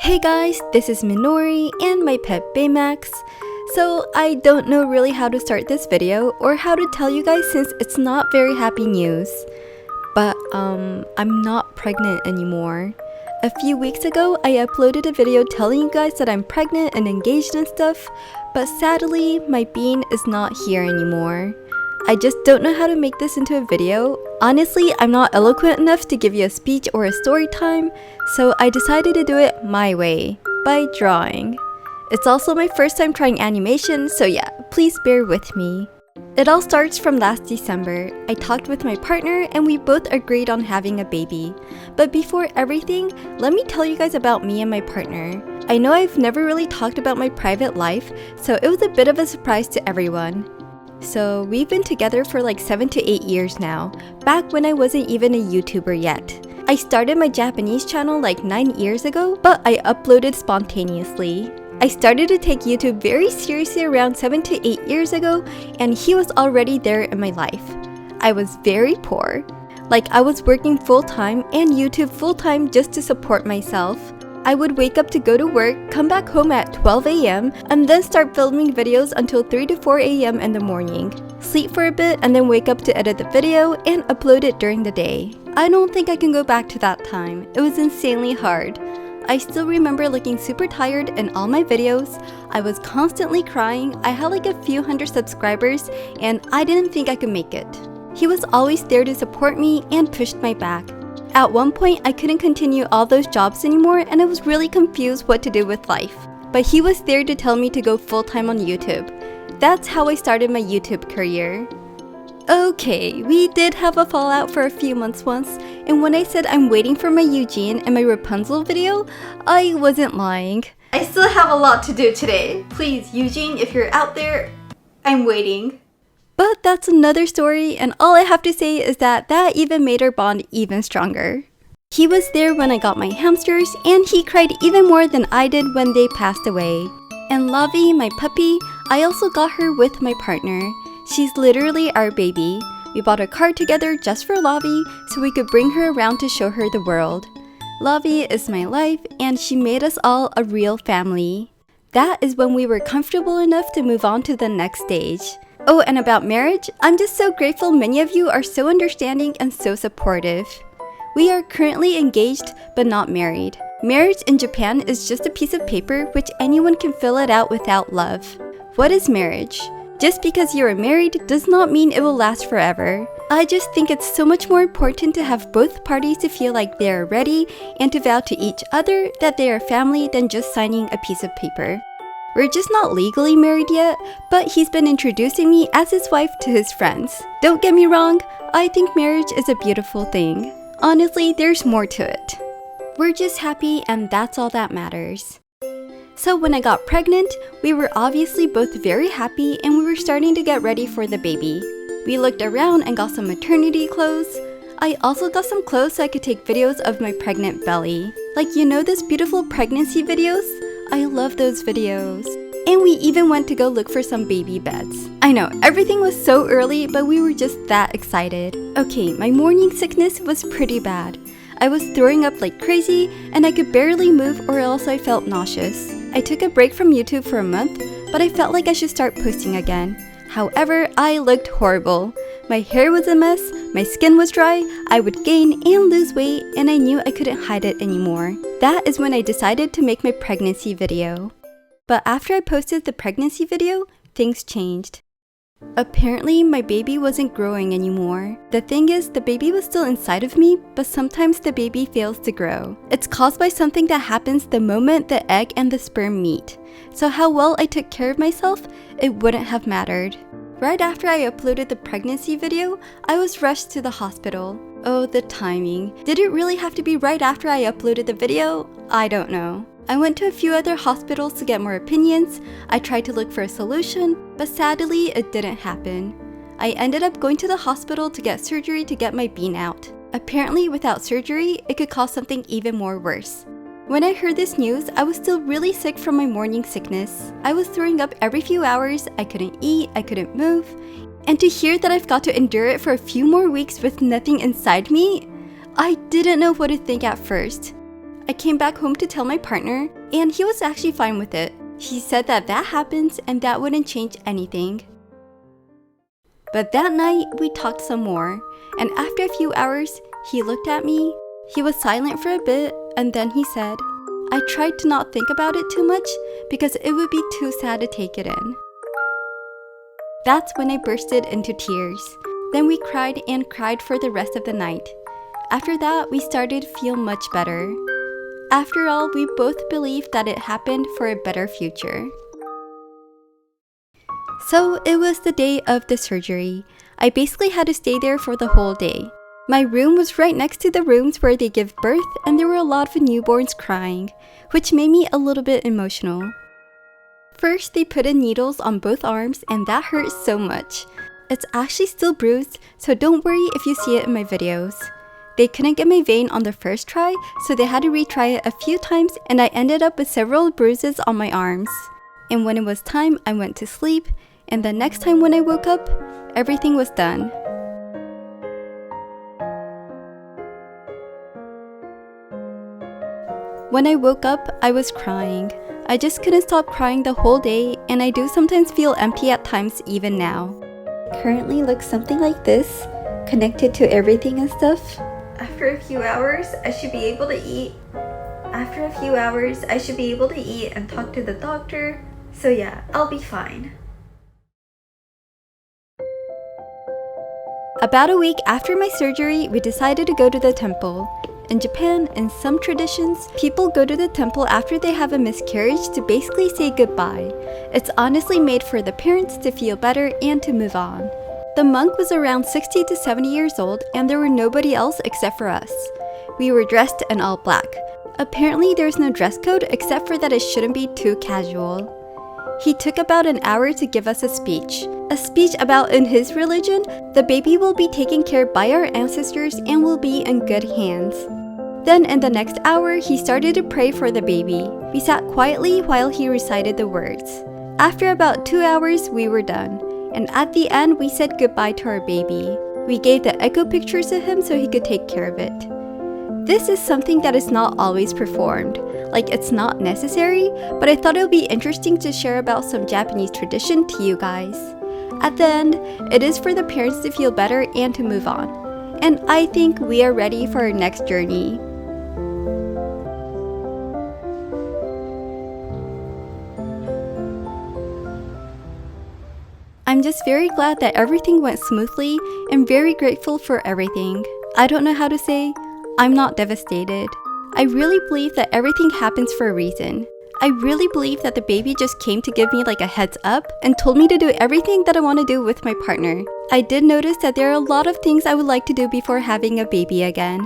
Hey guys, this is Minori and my pet Baymax. So I don't know really how to start this video or how to tell you guys since it's not very happy news. But I'm not pregnant anymore. A few weeks ago, I uploaded a video telling you guys that I'm pregnant and engaged and stuff, but sadly, my bean is not here anymore. I just don't know how to make this into a video. Honestly, I'm not eloquent enough to give you a speech or a story time, so I decided to do it my way, by drawing. It's also my first time trying animation, so yeah, please bear with me. It all starts from last December. I talked with my partner and we both agreed on having a baby. But before everything, let me tell you guys about me and my partner. I know I've never really talked about my private life, so it was a bit of a surprise to everyone. So we've been together for like 7 to 8 years now, back when I wasn't even a YouTuber yet. I started my Japanese channel like 9 years ago, but I uploaded spontaneously. I started to take YouTube very seriously around 7 to 8 years ago, and he was already there in my life. I was very poor. Like I was working full-time and YouTube full-time just to support myself. I would wake up to go to work, come back home at 12 AM, and then start filming videos until 3 to 4 AM in the morning. Sleep for a bit and then wake up to edit the video and upload it during the day. I don't think I can go back to that time. It was insanely hard. I still remember looking super tired in all my videos. I was constantly crying. I had like a few hundred subscribers and I didn't think I could make it. He was always there to support me and pushed my back. At one point, I couldn't continue all those jobs anymore and I was really confused what to do with life. But he was there to tell me to go full-time on YouTube. That's how I started my YouTube career. Okay, we did have a fallout for a few months once, and when I said I'm waiting for my Eugene and my Rapunzel video, I wasn't lying. I still have a lot to do today. Please, Eugene, if you're out there, I'm waiting. But that's another story, and all I have to say is that even made our bond even stronger. He was there when I got my hamsters, and he cried even more than I did when they passed away. And Lavi, my puppy, I also got her with my partner. She's literally our baby. We bought a car together just for Lavi so we could bring her around to show her the world. Lavi is my life, and she made us all a real family. That is when we were comfortable enough to move on to the next stage. Oh, and about marriage, I'm just so grateful many of you are so understanding and so supportive. We are currently engaged but not married. Marriage in Japan is just a piece of paper which anyone can fill it out without love. What is marriage? Just because you are married does not mean it will last forever. I just think it's so much more important to have both parties to feel like they are ready and to vow to each other that they are family than just signing a piece of paper. We're just not legally married yet, but he's been introducing me as his wife to his friends. Don't get me wrong, I think marriage is a beautiful thing. Honestly, there's more to it. We're just happy and that's all that matters. So when I got pregnant, we were obviously both very happy and we were starting to get ready for the baby. We looked around and got some maternity clothes. I also got some clothes so I could take videos of my pregnant belly. Like, you know those beautiful pregnancy videos? I love those videos. And we even went to go look for some baby beds. I know, everything was so early, but we were just that excited. Okay, my morning sickness was pretty bad. I was throwing up like crazy, and I could barely move or else I felt nauseous. I took a break from YouTube for a month, but I felt like I should start posting again. However, I looked horrible. My hair was a mess, my skin was dry, I would gain and lose weight, and I knew I couldn't hide it anymore. That is when I decided to make my pregnancy video. But after I posted the pregnancy video, things changed. Apparently, my baby wasn't growing anymore. The thing is, the baby was still inside of me, but sometimes the baby fails to grow. It's caused by something that happens the moment the egg and the sperm meet. So how well I took care of myself, it wouldn't have mattered. Right after I uploaded the pregnancy video, I was rushed to the hospital. Oh, the timing. Did it really have to be right after I uploaded the video? I don't know. I went to a few other hospitals to get more opinions. I tried to look for a solution, but sadly, it didn't happen. I ended up going to the hospital to get surgery to get my bean out. Apparently, without surgery, it could cause something even more worse. When I heard this news, I was still really sick from my morning sickness. I was throwing up every few hours, I couldn't eat, I couldn't move. And to hear that I've got to endure it for a few more weeks with nothing inside me, I didn't know what to think at first. I came back home to tell my partner, and he was actually fine with it. He said that happens and that wouldn't change anything. But that night, we talked some more, and after a few hours, he looked at me. He was silent for a bit, and then he said, I tried to not think about it too much because it would be too sad to take it in. That's when I bursted into tears. Then we cried and cried for the rest of the night. After that, we started to feel much better. After all, we both believed that it happened for a better future. So it was the day of the surgery. I basically had to stay there for the whole day. My room was right next to the rooms where they give birth, and there were a lot of newborns crying, which made me a little bit emotional. First, they put in needles on both arms, and that hurt so much. It's actually still bruised, so don't worry if you see it in my videos. They couldn't get my vein on the first try, so they had to retry it a few times, and I ended up with several bruises on my arms. And when it was time, I went to sleep, and the next time when I woke up, everything was done. When I woke up, I was crying. I just couldn't stop crying the whole day, and I do sometimes feel empty at times even now. Currently looks something like this, connected to everything and stuff. After a few hours, I should be able to eat. After a few hours, I should be able to eat and talk to the doctor. So yeah, I'll be fine. About a week after my surgery, we decided to go to the temple. In Japan, in some traditions, people go to the temple after they have a miscarriage to basically say goodbye. It's honestly made for the parents to feel better and to move on. The monk was around 60 to 70 years old, and there were nobody else except for us. We were dressed in all black. Apparently there's no dress code except for that it shouldn't be too casual. He took about an hour to give us a speech. A speech about in his religion, the baby will be taken care by our ancestors and will be in good hands. Then in the next hour, he started to pray for the baby. We sat quietly while he recited the words. After about 2 hours, we were done. And at the end, we said goodbye to our baby. We gave the echo pictures to him so he could take care of it. This is something that is not always performed. Like, it's not necessary, but I thought it would be interesting to share about some Japanese tradition to you guys. At the end, it is for the parents to feel better and to move on. And I think we are ready for our next journey. I'm just very glad that everything went smoothly and very grateful for everything. I don't know how to say, I'm not devastated. I really believe that everything happens for a reason. I really believe that the baby just came to give me like a heads up and told me to do everything that I want to do with my partner. I did notice that there are a lot of things I would like to do before having a baby again.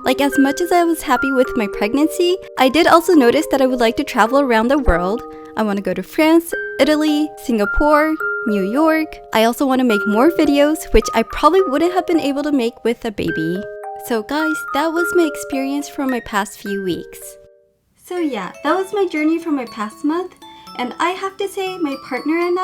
Like, as much as I was happy with my pregnancy, I did also notice that I would like to travel around the world. I want to go to France, Italy, Singapore, New York. I also want to make more videos, which I probably wouldn't have been able to make with a baby. So guys, that was my experience from my past few weeks. So yeah, that was my journey from my past month, and I have to say my partner and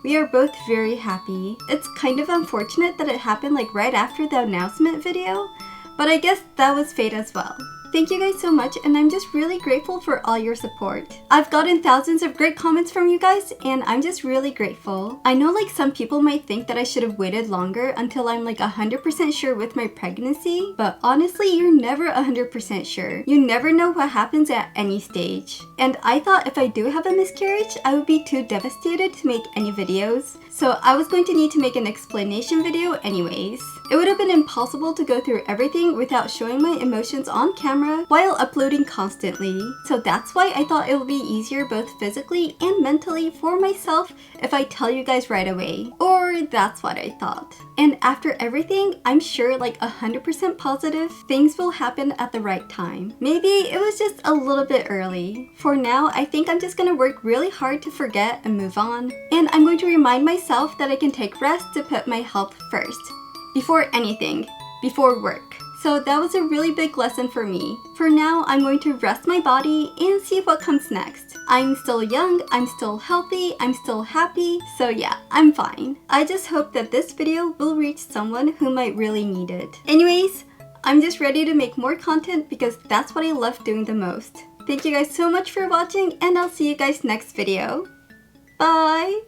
we are both very happy. It's kind of unfortunate that it happened like right after the announcement video, but I guess that was fate as well. Thank you guys so much, and I'm just really grateful for all your support. I've gotten thousands of great comments from you guys, and I'm just really grateful. I know like some people might think that I should have waited longer until I'm like 100% sure with my pregnancy, but honestly, you're never 100% sure. You never know what happens at any stage. And I thought if I do have a miscarriage, I would be too devastated to make any videos. So I was going to need to make an explanation video anyways. It would have been impossible to go through everything without showing my emotions on camera while uploading constantly. So that's why I thought it would be easier both physically and mentally for myself if I tell you guys right away. Or that's what I thought. And after everything, I'm sure like 100% positive things will happen at the right time. Maybe it was just a little bit early. For now, I think I'm just gonna work really hard to forget and move on. And I'm going to remind myself that I can take rest to put my health first. Before anything, before work. So that was a really big lesson for me. For now, I'm going to rest my body and see what comes next. I'm still young, I'm still healthy, I'm still happy, so yeah, I'm fine. I just hope that this video will reach someone who might really need it. Anyways, I'm just ready to make more content because that's what I love doing the most. Thank you guys so much for watching, and I'll see you guys next video. Bye!